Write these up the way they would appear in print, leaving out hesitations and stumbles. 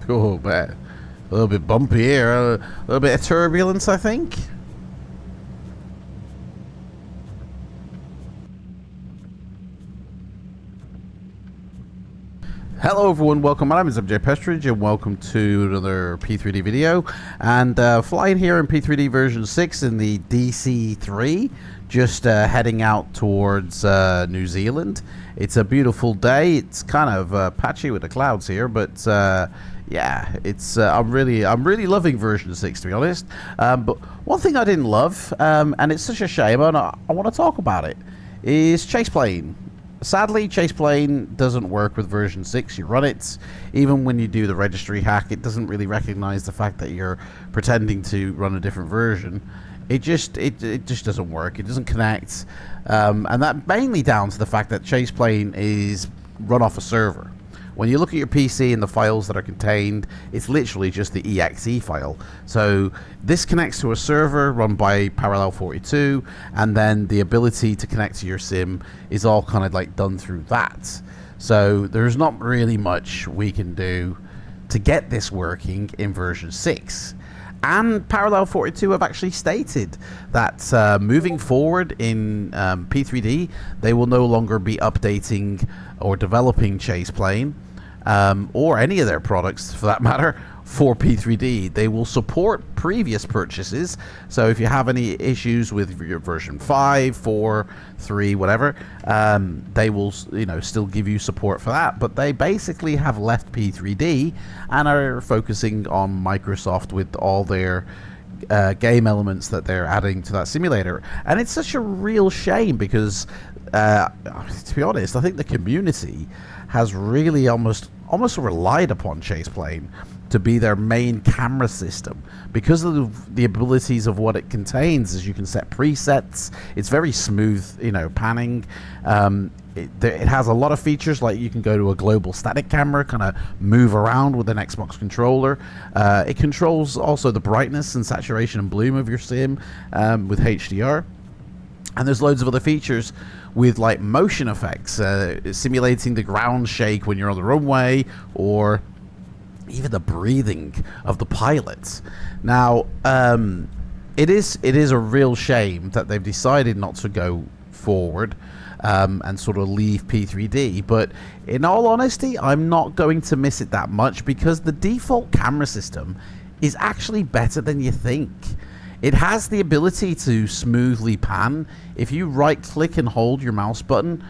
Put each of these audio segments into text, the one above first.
Oh, man. A little bit bumpy here. A little bit of turbulence, I think. Hello everyone, welcome. My name is MJ Pestridge and welcome to another P3D video. And flying here in P3D version 6 in the DC3, just heading out towards New Zealand. It's a beautiful day. It's kind of patchy with the clouds here, but yeah, it's I'm really loving version 6, to be honest. But one thing I didn't love, and it's such a shame, and I want to talk about it, is chase plane. Sadly, chase plane doesn't work with version 6. You run it, even when you do the registry hack, it doesn't really recognize the fact that you're pretending to run a different version. It just doesn't work. It doesn't connect, and that mainly down to the fact that chase plane is run off a server. When you look at your PC and the files that are contained, it's literally just the exe file. So this connects to a server run by Parallel 42, and then the ability to connect to your sim is all kind of like done through that. So there's not really much we can do to get this working in version 6. And Parallel 42 have actually stated that moving forward in P3D, they will no longer be updating or developing chase plane, or any of their products for that matter, for P3D. They will support previous purchases. So if you have any issues with your version 5, 4, 3, whatever, they will, still give you support for that. But they basically have left P3D and are focusing on Microsoft with all their game elements that they're adding to that simulator. And it's such a real shame because, to be honest, I think the community has really almost relied upon chase plane to be their main camera system because of the abilities of what it contains. As you can set presets, it's very smooth, panning. It has a lot of features, like you can go to a global static camera, kind of move around with an Xbox controller. It controls also the brightness and saturation and bloom of your sim with HDR. And there's loads of other features with like motion effects, simulating the ground shake when you're on the runway, or even the breathing of the pilots. Now, it is a real shame that they've decided not to go forward and sort of leave P3D. But in all honesty, I'm not going to miss it that much because the default camera system is actually better than you think. It has the ability to smoothly pan. If you right click and hold your mouse button,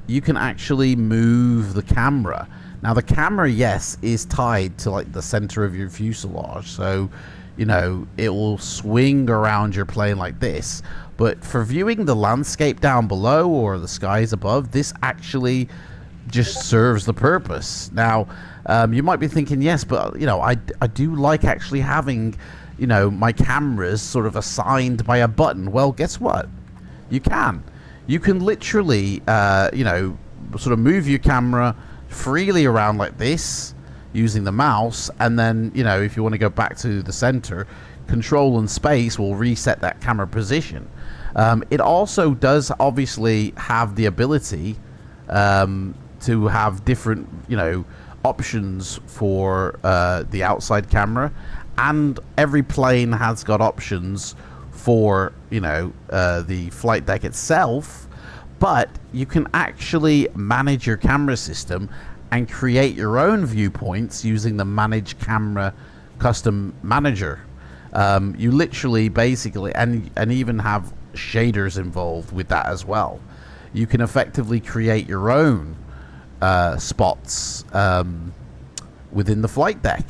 you can actually move the camera. Now the camera, yes, is tied to like the center of your fuselage, so it will swing around your plane like this. But for viewing the landscape down below or the skies above, this actually just serves the purpose. Now you might be thinking, yes, but I do like actually having my cameras sort of assigned by a button. Well, guess what? You can literally sort of move your camera freely around like this using the mouse, and then if you want to go back to the center, control and space will reset that camera position. It also does obviously have the ability to have different options for the outside camera, and every plane has got options for the flight deck itself. But you can actually manage your camera system and create your own viewpoints using the Manage Camera Custom Manager. You literally basically, and even have shaders involved with that as well. You can effectively create your own spots within the flight deck.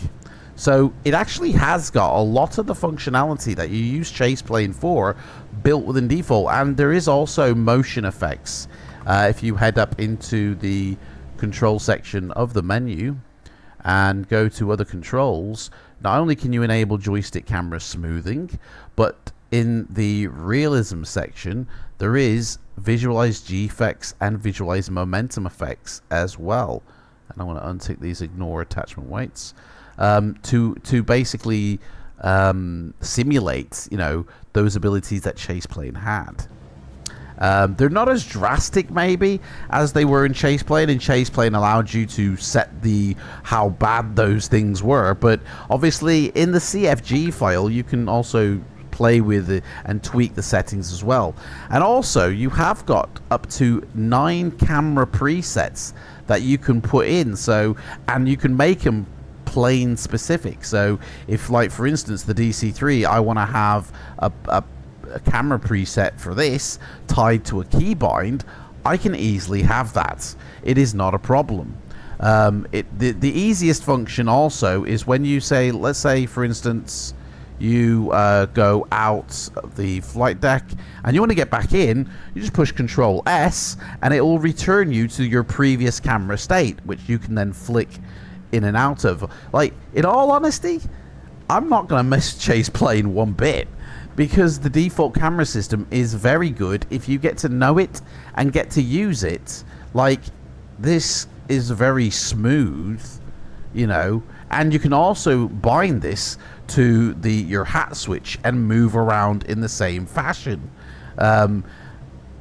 So it actually has got a lot of the functionality that you use chase plane for built within default, and there is also motion effects. If you head up into the control section of the menu and go to other controls, not only can you enable joystick camera smoothing, but in the realism section there is visualize G effects and visualize momentum effects as well. And I want to untick these ignore attachment weights to basically simulate those abilities that chase plane had. They're not as drastic maybe as they were in Chase Plane, and Chase Plane allowed you to set how bad those things were, but obviously in the CFG file you can also play with it and tweak the settings as well. And also you have got up to 9 camera presets that you can put in, so, and you can make them plane specific. So if, like for instance, the DC3, I want to have a camera preset for this tied to a keybind, I can easily have that. It is not a problem. The easiest function also is when you say, let's say for instance you go out of the flight deck and you want to get back in, you just push Control S and it will return you to your previous camera state, which you can then flick in and out of. Like, in all honesty, I'm not going to miss Chase Plane one bit, because the default camera system is very good if you get to know it and get to use it. Like, this is very smooth, you know, and you can also bind this to your hat switch and move around in the same fashion.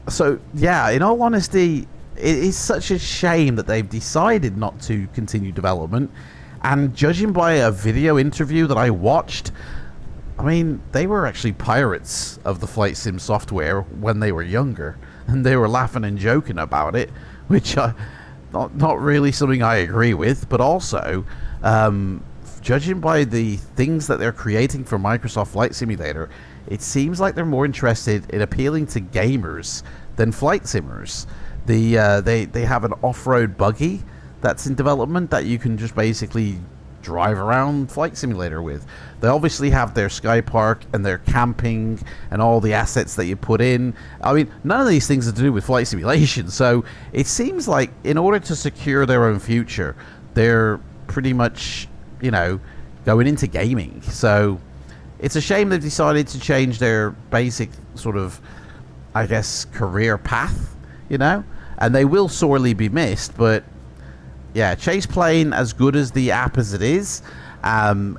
So yeah, in all honesty, it is such a shame that they've decided not to continue development. And judging by a video interview that I watched, I mean, they were actually pirates of the flight sim software when they were younger, and they were laughing and joking about it, which not really something I agree with. But also, judging by the things that they're creating for Microsoft Flight Simulator, it seems like they're more interested in appealing to gamers than flight simmers. They have an off-road buggy that's in development that you can just basically drive around Flight Simulator with. They obviously have their Sky Park and their camping and all the assets that you put in. I mean, none of these things are to do with flight simulation, so it seems like in order to secure their own future, they're pretty much, you know, going into gaming. So it's a shame they've decided to change their basic sort of, I guess, career path, you know, and they will sorely be missed. But yeah, Chase Plane, as good as the app as it is, and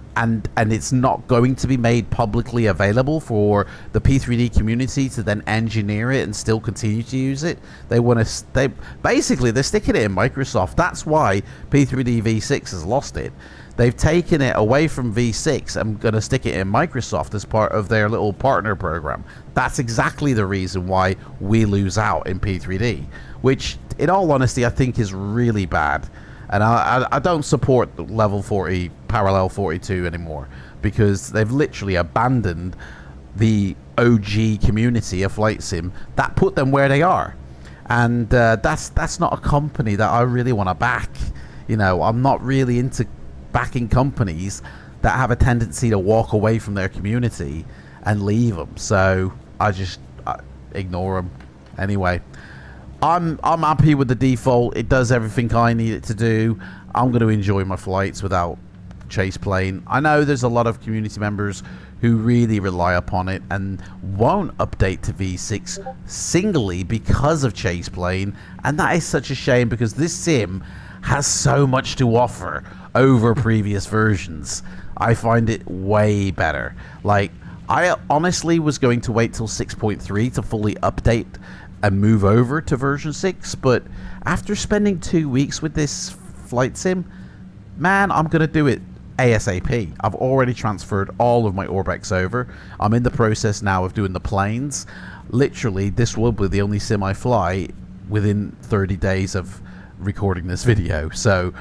it's not going to be made publicly available for the P3D community to then engineer it and still continue to use it. They're sticking it in Microsoft. That's why P3Dv6 has lost it. They've taken it away from V6 and going to stick it in Microsoft as part of their little partner program. That's exactly the reason why we lose out in P3D, which, in all honesty, I think is really bad. And I don't support the level 40 parallel 42 anymore, because they've literally abandoned the OG community of Flight Sim that put them where they are. And that's not a company that I really want to back. You know, I'm not really into backing companies that have a tendency to walk away from their community and leave them. So I ignore them. Anyway, I'm happy with the default. It does everything I need it to do. I'm going to enjoy my flights without Chase Plane. I know there's a lot of community members who really rely upon it and won't update to V6 singly because of Chase Plane, and that is such a shame, because this sim has so much to offer over previous versions. I find it way better. Like, I honestly was going to wait till 6.3 to fully update and move over to version 6, but after spending 2 weeks with this flight sim, man, I'm gonna do it ASAP. I've already transferred all of my Orbex over. I'm in the process now of doing the planes. Literally, this will be the only sim I fly within 30 days of recording this video. So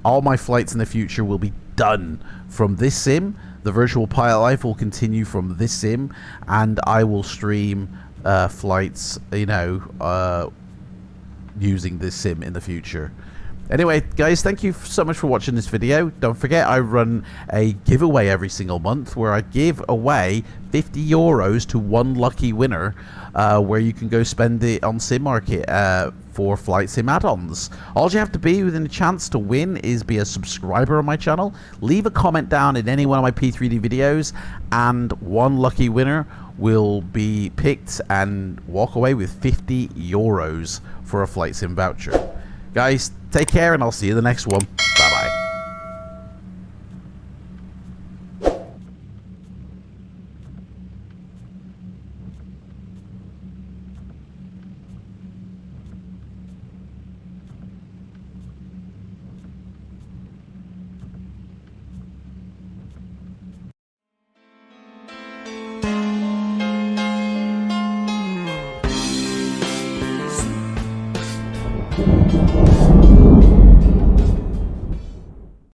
all my flights in the future will be done from this sim. The virtual pilot life will continue from this sim, and I will stream flights, you know, using this sim in the future. Anyway, guys, thank you so much for watching this video. Don't forget, I run a giveaway every single month where I give away 50 euros to one lucky winner, where you can go spend it on Sim Market for flight sim add-ons. All you have to be within a chance to win is be a subscriber on my channel, leave a comment down in any one of my P3D videos, and one lucky winner will be picked and walk away with 50 euros for a flight sim voucher. Guys, take care, and I'll see you in the next one.